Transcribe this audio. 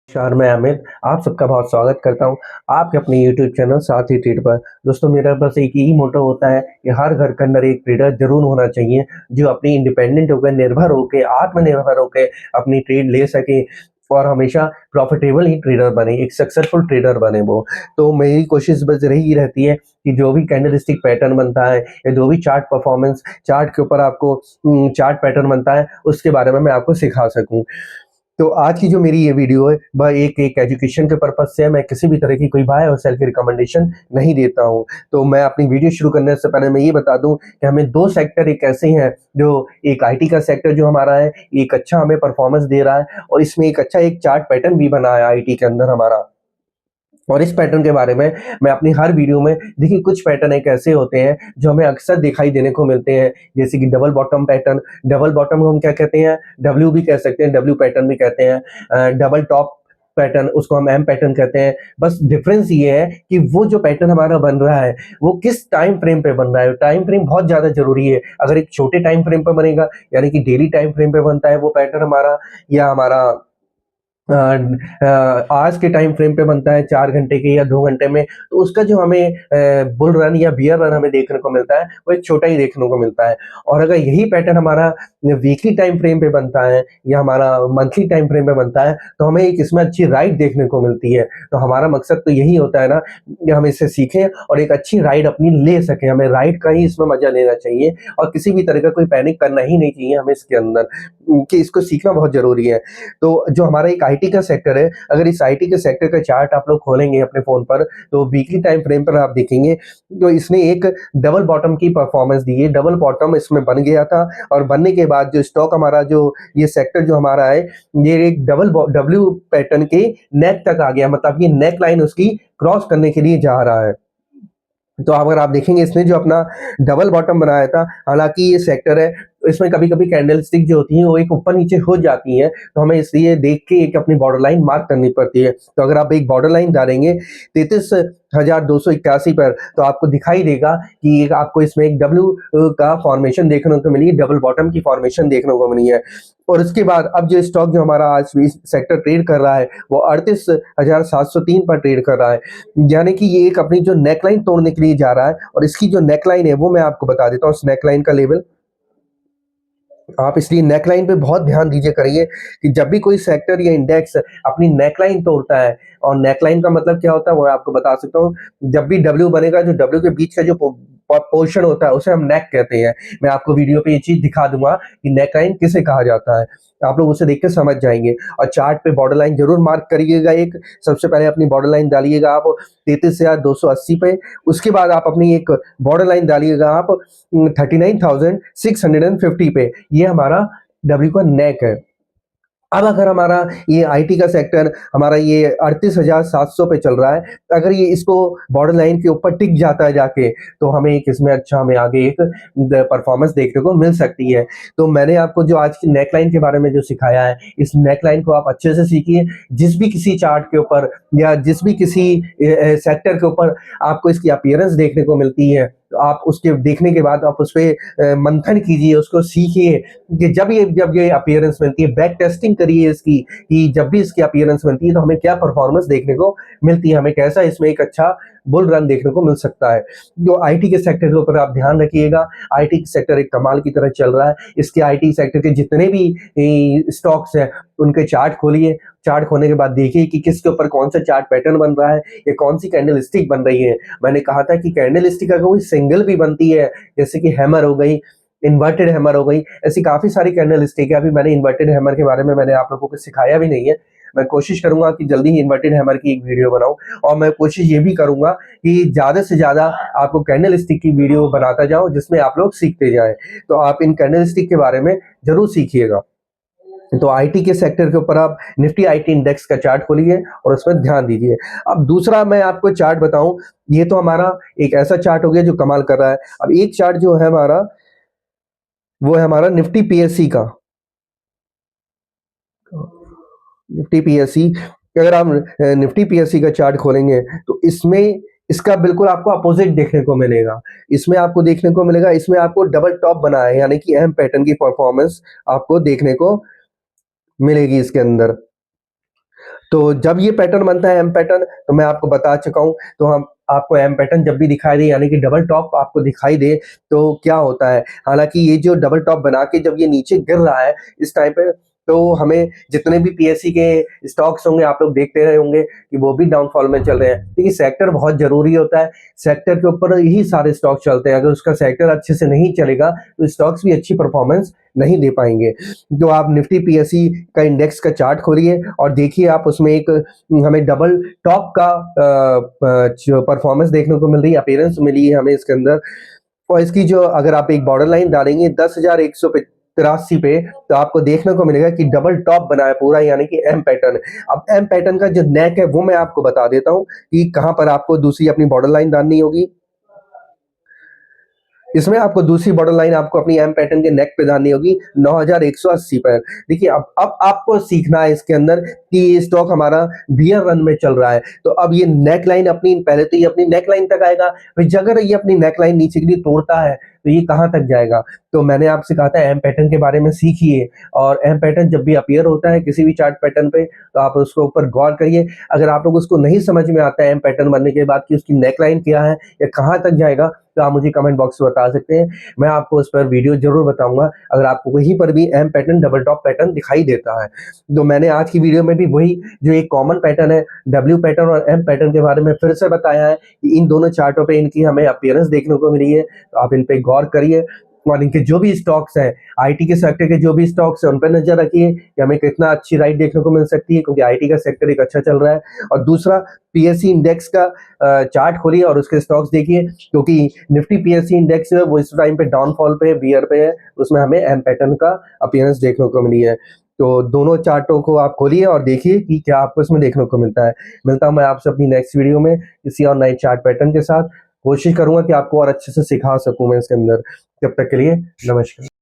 नमस्कार, मैं अमित, आप सबका बहुत स्वागत करता हूँ आपके अपने यूट्यूब चैनल साथी ट्रेड पर। दोस्तों, मेरा बस एक ही मोटो होता है कि हर घर के अंदर एक ट्रेडर ज़रूर होना चाहिए, जो अपनी इंडिपेंडेंट होकर, निर्भर होके, आत्मनिर्भर होके अपनी ट्रेड ले सके और हमेशा प्रॉफिटेबल ही ट्रेडर बने, एक सक्सेसफुल ट्रेडर बने वो। तो मेरी कोशिश बस यही रहती है कि जो भी कैंडलस्टिक पैटर्न बनता है या जो भी चार्ट परफॉर्मेंस, चार्ट के ऊपर आपको चार्ट पैटर्न बनता है, उसके बारे में मैं आपको सिखा सकूँ। तो आज की जो मेरी ये वीडियो है वह एक एजुकेशन के पर्पज़ से है। मैं किसी भी तरह की कोई बाय और सेल की रिकमेंडेशन नहीं देता हूँ। तो मैं अपनी वीडियो शुरू करने से पहले मैं ये बता दूँ कि हमें 2 सेक्टर एक ऐसे हैं, जो एक आईटी का सेक्टर जो हमारा है, एक अच्छा हमें परफॉर्मेंस दे रहा है और इसमें एक अच्छा एक चार्ट पैटर्न भी बना है आईटी के अंदर हमारा। और इस पैटर्न के बारे में मैं अपनी हर वीडियो में, देखिए, कुछ पैटर्न एक ऐसे होते हैं जो हमें अक्सर दिखाई देने को मिलते हैं, जैसे कि double bottom pattern. Double bottom को हम क्या कहते हैं? डब्ल्यू भी कह सकते हैं, डब्ल्यू पैटर्न भी कहते हैं। डबल टॉप पैटर्न, उसको हम एम पैटर्न कहते हैं। बस डिफरेंस ये है कि वो जो पैटर्न हमारा बन रहा है वो किस टाइम फ्रेम पे बन रहा है। टाइम फ्रेम बहुत ज़्यादा ज़रूरी है। अगर एक छोटे टाइम फ्रेम पे बनेगा, यानी कि डेली टाइम फ्रेम पे बनता है वो पैटर्न हमारा, या हमारा आज के टाइम फ्रेम पे बनता है 4 घंटे के या 2 घंटे में, तो उसका जो हमें बुल रन या बियर रन हमें देखने को मिलता है, वो एक छोटा ही देखने को मिलता है। और अगर यही पैटर्न हमारा वीकली टाइम फ्रेम पे बनता है या हमारा मंथली टाइम फ्रेम पे बनता है, तो हमें एक इसमें अच्छी राइड देखने को मिलती है। तो हमारा मकसद तो यही होता है ना कि हम इससे सीखें और एक अच्छी राइड अपनी ले सकें। हमें राइड का ही इसमें मज़ा लेना चाहिए और किसी भी तरह का कोई पैनिक करना ही नहीं चाहिए हमें इसके अंदर, कि इसको सीखना बहुत ज़रूरी है। तो जो हमारा एक आईटी का सेक्टर है, अगर इस आईटी के सेक्टर का चार्ट आप लोग खोलेंगे अपने फ़ोन पर, तो वीकली टाइम फ्रेम पर आप देखेंगे, तो इसने एक डबल बॉटम की परफ़ॉर्मेंस दी है। डबल बॉटम इसमें बन गया था और बनने के बाद जो स्टॉक हमारा, जो ये सेक्टर जो हमारा है, ये एक डब्ल्यू पैटर्न के नेक तक आ गया, मतलब ये नेक लाइन उसकी क्रॉस करने के लिए जा रहा है। तो अगर आप देखेंगे, इसने जो अपना डबल बॉटम बनाया था, हालाँकि ये सेक्टर है, तो इसमें कभी-कभी कैंडलस्टिक जो होती हैं वो एक ऊपर-नीचे हो जाती हैं, तो हमें इसलिए देख के एक अपनी बॉर्डर लाइन मार्क करनी पड़ती है। तो अगर आप एक बॉर्डर लाइन डालेंगे 33,281 पर, तो आपको दिखाई देगा कि एक आपको इसमें एक डब्ल्यू का फॉर्मेशन देखने को मिली, डबल बॉटम की फॉर्मेशन देखने को मिली है। और उसके बाद अब जो स्टॉक जो हमारा आज इस सेक्टर ट्रेड कर रहा है, वो 38,703 पर ट्रेड कर रहा है। यानी कि ये एक अपनी जो नेकलाइन तोड़ने के लिए जा रहा है और इसकी जो नेकलाइन है वो मैं आपको बता देता हूँ, उस नेकलाइन का लेवल। आप इसलिए नेकलाइन पे बहुत ध्यान दीजिए करिए कि जब भी कोई सेक्टर या इंडेक्स अपनी नेकलाइन तोड़ता है, और नेकलाइन का मतलब क्या होता है वो मैं आपको बता सकता हूँ। जब भी डब्ल्यू बनेगा, जो डब्ल्यू के बीच का जो पोर्शन होता है उसे हम नेक कहते हैं। मैं आपको वीडियो पे ये चीज़ दिखा दूँगा कि नेकलाइन किसे कहा जाता है। आप लोग उसे देख के समझ जाएँगे और चार्ट पे बॉर्डर लाइन ज़रूर मार्क करिएगा एक। सबसे पहले अपनी बॉर्डर लाइन डालिएगा आप 33,280 पे। उसके बाद आप अपनी एक बॉर्डर लाइन डालिएगा आप 39,650 पे। ये हमारा डब्ल्यू का नेक है। अब अगर हमारा ये आईटी का सेक्टर हमारा ये 38,700 पे चल रहा है, अगर ये इसको बॉर्डर लाइन के ऊपर टिक जाता है जाके, तो हमें एक इसमें अच्छा, हमें आगे एक परफॉर्मेंस देखने को मिल सकती है। तो मैंने आपको जो आज की नेक लाइन के बारे में जो सिखाया है, इस नेक लाइन को आप अच्छे से सीखिए। जिस भी किसी चार्ट के ऊपर या जिस भी किसी सेक्टर के ऊपर आपको इसकी अपीयरेंस देखने को मिलती है, तो आप उसके देखने के बाद आप उस पे मंथन कीजिए, उसको सीखिए कि जब ये अपीयरेंस मिलती है, बैक टेस्टिंग करिए इसकी, कि जब भी इसकी अपीयरेंस मिलती है तो हमें क्या परफॉर्मेंस देखने को मिलती है, हमें कैसा इसमें एक अच्छा बुल रन देखने को मिल सकता है। जो आईटी के सेक्टर के ऊपर आप ध्यान रखिएगा, आईटी सेक्टर एक कमाल की तरह चल रहा है। इसके आईटी सेक्टर के जितने भी स्टॉक्स हैं, उनके चार्ट खोलिए। चार्ट खोलने के बाद देखिए कि किसके ऊपर कौन सा चार्ट पैटर्न बन रहा है या कौन सी कैंडल स्टिक बन रही है। मैंने कहा था कि कैंडल स्टिक अगर कोई सिंगल भी बनती है, जैसे कि हैमर हो गई, इन्वर्टेड हैमर हो गई, ऐसी काफ़ी सारी कैंडल स्टिक है। अभी मैंने इन्वर्टेड हैमर के बारे में मैंने आप लोगों को सिखाया भी नहीं है। मैं कोशिश करूँगा कि जल्दी ही इन्वर्टेड हैमर की एक वीडियो बनाऊँ, और मैं कोशिश ये भी करूँगा कि ज़्यादा से ज़्यादा आपको कैंडल स्टिक की वीडियो बनाता जाऊँ, जिसमें आप लोग सीखते जाएँ। तो आप इन कैंडल स्टिक के बारे में ज़रूर सीखिएगा। तो आईटी के सेक्टर के ऊपर आप निफ्टी आईटी इंडेक्स का चार्ट खोलिए और उसमें ध्यान दीजिए। अब दूसरा मैं आपको चार्ट बताऊँ, ये तो हमारा एक ऐसा चार्ट हो गया जो कमाल कर रहा है। अब एक चार्ट जो है हमारा, वो है हमारा निफ्टी पीएससी का। निफ्टी पीएससी, अगर आप निफ्टी पीएससी का चार्ट खोलेंगे, तो इसमें इसका बिल्कुल आपको अपोजिट देखने को मिलेगा। इसमें आपको देखने को मिलेगा, इसमें आपको डबल टॉप बना है, यानी कि एम पैटर्न की परफॉर्मेंस आपको देखने को मिलेगी इसके अंदर। तो जब ये पैटर्न बनता है एम पैटर्न, तो मैं आपको बता चुका हूँ, तो हम आपको एम पैटर्न जब भी दिखाई दे यानी कि डबल टॉप आपको दिखाई दे तो क्या होता है, हालांकि ये जो डबल टॉप बना के जब ये नीचे गिर रहा है इस टाइम पे, तो हमें जितने भी पीएससी के स्टॉक्स होंगे आप लोग देखते रहे होंगे कि वो भी डाउनफॉल में चल रहे हैं, क्योंकि सेक्टर बहुत जरूरी होता है, सेक्टर के ऊपर ही सारे स्टॉक चलते हैं, अगर उसका सेक्टर अच्छे से नहीं चलेगा तो स्टॉक्स भी अच्छी परफॉर्मेंस नहीं दे पाएंगे। तो आप निफ्टी पीएससी का इंडेक्स का चार्ट खोलिए और देखिए आप उसमें एक हमें डबल टॉप का जो परफॉर्मेंस देखने को मिल रही है, अपीयरेंस मिली है हमें इसके अंदर, और इसकी जो अगर आप एक बॉर्डर लाइन डालेंगे 10,183 पे, तो आपको देखने को मिलेगा कि डबल टॉप बना है पूरा, यानी कि एम पैटर्न। अब एम पैटर्न का जो नेक है वो मैं आपको बता देता हूँ कि कहाँ पर आपको दूसरी अपनी बॉर्डर लाइन डालनी होगी। इसमें आपको दूसरी बॉर्डर लाइन आपको अपनी एम पैटर्न के नेक पे डालनी होगी 9,180 पर। देखिए अब आपको सीखना है इसके अंदर कि ये स्टॉक हमारा बियर रन में चल रहा है, तो अब ये नेक लाइन अपनी पहले तो ये अपनी नेक लाइन तक आएगा, फिर अगर ये अपनी नेक लाइन नीचे के लिए तोड़ता है तो ये कहाँ तक जाएगा। तो मैंने आपसे कहा था एम पैटर्न के बारे में सीखिए, और एम पैटर्न जब भी अपीयर होता है किसी भी चार्ट पैटर्न पे तो आप उसके ऊपर गौर करिए। अगर आप लोग उसको नहीं समझ में आता है एम पैटर्न बनने के बाद कि उसकी नेक लाइन क्या है या कहाँ तक जाएगा, तो आप मुझे कमेंट बॉक्स में बता सकते हैं, मैं आपको उस पर वीडियो जरूर बताऊंगा अगर आपको कहीं पर भी M pattern double top pattern दिखाई देता है। तो मैंने आज की वीडियो में भी वही जो एक कॉमन पैटर्न है डब्ल्यू पैटर्न और एम पैटर्न के बारे में फिर से बताया है कि इन दोनों चार्टों पे इनकी हमें अपीयरेंस देखने को मिली है, तो आप इन पे गौर करिए और इनके जो भी स्टॉक्स हैं, आईटी के सेक्टर के जो भी स्टॉक्स हैं उन पर नजर रखिए कि हमें कितना अच्छी राइट देखने को मिल सकती है, क्योंकि आईटी का सेक्टर एक अच्छा चल रहा है। और दूसरा पीएससी इंडेक्स का चार्ट खोलिए और उसके स्टॉक्स देखिए, क्योंकि निफ्टी पीएससी इंडेक्स जो है वो इस टाइम पे डाउनफॉल पे है, बियर पे है, उसमें हमें एम पैटर्न का अपीयरेंस देखने को मिली है। तो दोनों चार्टों को आप खोलिए और देखिए कि क्या आपको इसमें देखने को मिलता है। मिलता हूं मैं आपसे अपनी नेक्स्ट वीडियो में किसी और नए चार्ट पैटर्न के साथ। कोशिश करूंगा कि आपको और अच्छे से सिखा सकूं मैं इसके अंदर। तब तक के लिए नमस्कार।